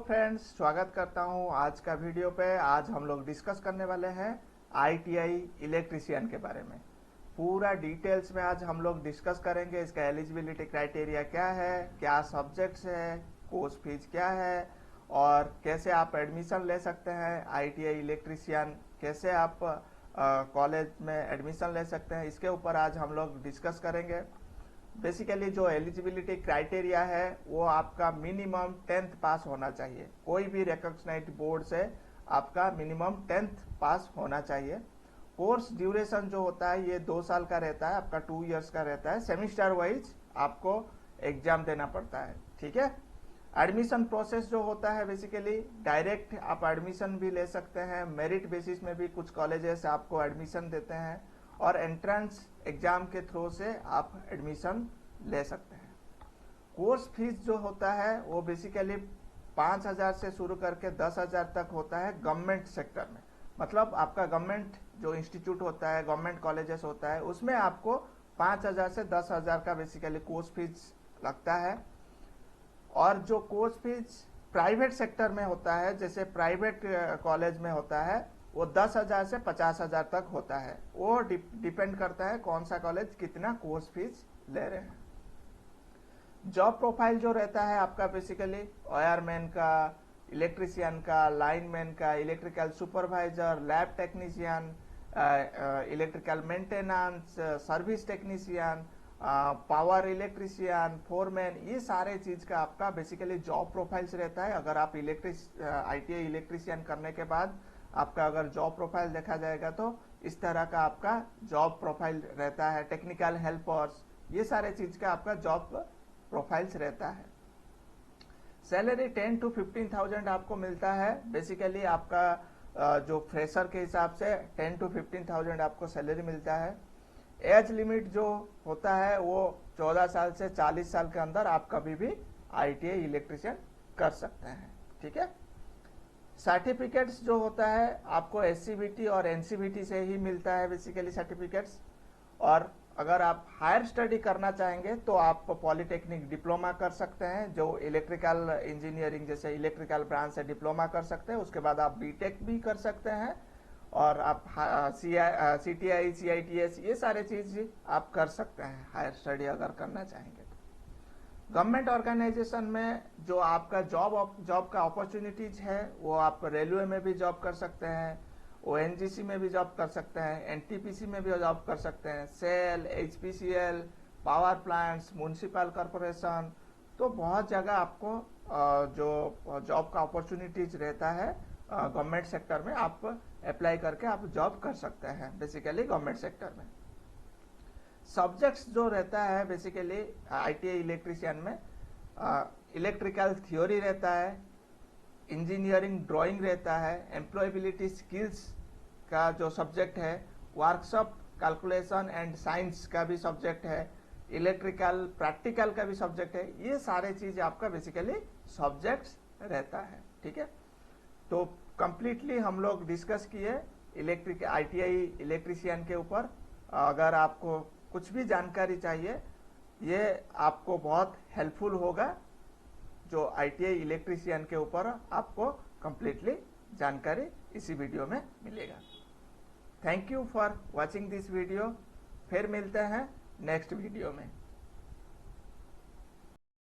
Friends, स्वागत करता हूं आज का वीडियो पे। आज हम लोग डिस्कस करने वाले हैं आईटीआई इलेक्ट्रीशियन के बारे में। पूरा डिटेल्स में आज हम लोग डिस्कस करेंगे। इसका एलिजिबिलिटी क्राइटेरिया क्या है, क्या सब्जेक्ट्स है, कोर्स फीस क्या है और कैसे आप एडमिशन ले सकते हैं आईटीआई इलेक्ट्रीशियन, कैसे आप कॉलेज में एडमिशन ले सकते हैं, इसके ऊपर आज हम लोग डिस्कस करेंगे। बेसिकली जो एलिजिबिलिटी क्राइटेरिया है वो आपका मिनिमम 10th पास होना चाहिए। कोई भी रिकॉग्नाइज्ड बोर्ड से आपका मिनिमम 10th पास होना चाहिए। कोर्स ड्यूरेशन जो होता है ये 2 साल का रहता है, आपका 2 इयर्स का रहता है। सेमिस्टर वाइज आपको एग्जाम देना पड़ता है, ठीक है। एडमिशन प्रोसेस जो होता है बेसिकली डायरेक्ट आप एडमिशन भी ले सकते हैं, मेरिट बेसिस में भी कुछ कॉलेजेस आपको एडमिशन देते हैं और एंट्रेंस एग्जाम के थ्रू से आप एडमिशन ले सकते हैं। कोर्स फीस जो होता है वो बेसिकली 5,000 से शुरू करके 10,000 तक होता है गवर्नमेंट सेक्टर में। मतलब आपका गवर्नमेंट जो इंस्टीट्यूट होता है, गवर्नमेंट कॉलेजेस होता है, उसमें आपको 5,000 से 10,000 का बेसिकली कोर्स फीस लगता है। और जो कोर्स फीस प्राइवेट सेक्टर में होता है, जैसे प्राइवेट कॉलेज में होता है, वो 10,000 से 50,000 तक होता है। वो डिपेंड करता है कौन सा कॉलेज कितना कोर्स फीस ले रहे हैं। जॉब प्रोफाइल जो रहता है आपका बेसिकली वायरमैन का, इलेक्ट्रीशियन का, लाइनमैन का, electrical supervisor, lab technician, electrical maintenance, service technician, power electrician, foreman, ये सारे चीज का आपका बेसिकली जॉब प्रोफाइल्स रहता है। अगर आप आईटीआई इलेक्ट्रीशियन करने के बाद आपका अगर जॉब प्रोफाइल देखा जाएगा तो इस तरह का आपका जॉब प्रोफाइल रहता है। टेक्निकल हेल्पर्स, ये सारे चीज का आपका जॉब प्रोफाइल्स रहता है। सैलरी 10 to 15,000 आपको मिलता है। बेसिकली आपका जो फ्रेशर के हिसाब से 10 to 15,000 आपको सैलरी मिलता है। एज लिमिट जो होता है वो 14 साल से 40 साल के अंदर आप कभी भी आईटीआई इलेक्ट्रीशियन कर सकते हैं, ठीक है। सर्टिफिकेट्स जो होता है आपको एससीबीटी और एनसीबीटी से ही मिलता है बेसिकली सर्टिफिकेट्स। और अगर आप हायर स्टडी करना चाहेंगे तो आप पॉलिटेक्निक डिप्लोमा कर सकते हैं, जो इलेक्ट्रिकल इंजीनियरिंग जैसे इलेक्ट्रिकल ब्रांच से डिप्लोमा कर सकते हैं। उसके बाद आप बीटेक भी कर सकते हैं और आप सीटीआई, सीआईटीएस, ये सारे चीज आप कर सकते हैं हायर स्टडी अगर करना चाहेंगे। गवर्नमेंट ऑर्गेनाइजेशन में जो आपका जॉब का अपॉर्चुनिटीज है वो आप रेलवे में भी जॉब कर सकते हैं, ओएनजीसी में भी जॉब कर सकते हैं, एनटीपीसी में भी जॉब कर सकते हैं, SAIL, HPCL, power plants, municipal corporation, तो बहुत जगह आपको जो जॉब का अपॉर्चुनिटीज रहता है गवर्नमेंट सेक्टर में आप अप्लाई करके आप जॉब कर सकते हैं बेसिकली गवर्नमेंट सेक्टर में। सब्जेक्ट्स जो रहता है बेसिकली आईटीआई इलेक्ट्रीशियन में इलेक्ट्रिकल थ्योरी रहता है, इंजीनियरिंग ड्राइंग रहता है, एम्प्लॉयबिलिटी स्किल्स का जो सब्जेक्ट है, वर्कशॉप कैलकुलेशन एंड साइंस का भी सब्जेक्ट है, इलेक्ट्रिकल प्रैक्टिकल का भी सब्जेक्ट है। ये सारे चीज आपका बेसिकली सब्जेक्ट्स रहता है, ठीक है। तो कंप्लीटली हम लोग डिस्कस किए आईटीआई इलेक्ट्रीशियन के ऊपर। अगर आपको कुछ भी जानकारी चाहिए ये आपको बहुत हेल्पफुल होगा। जो आईटीआई इलेक्ट्रीशियन के ऊपर आपको कंप्लीटली जानकारी इसी वीडियो में मिलेगा। Thank you for watching this video. फिर मिलते हैं नेक्स्ट वीडियो में।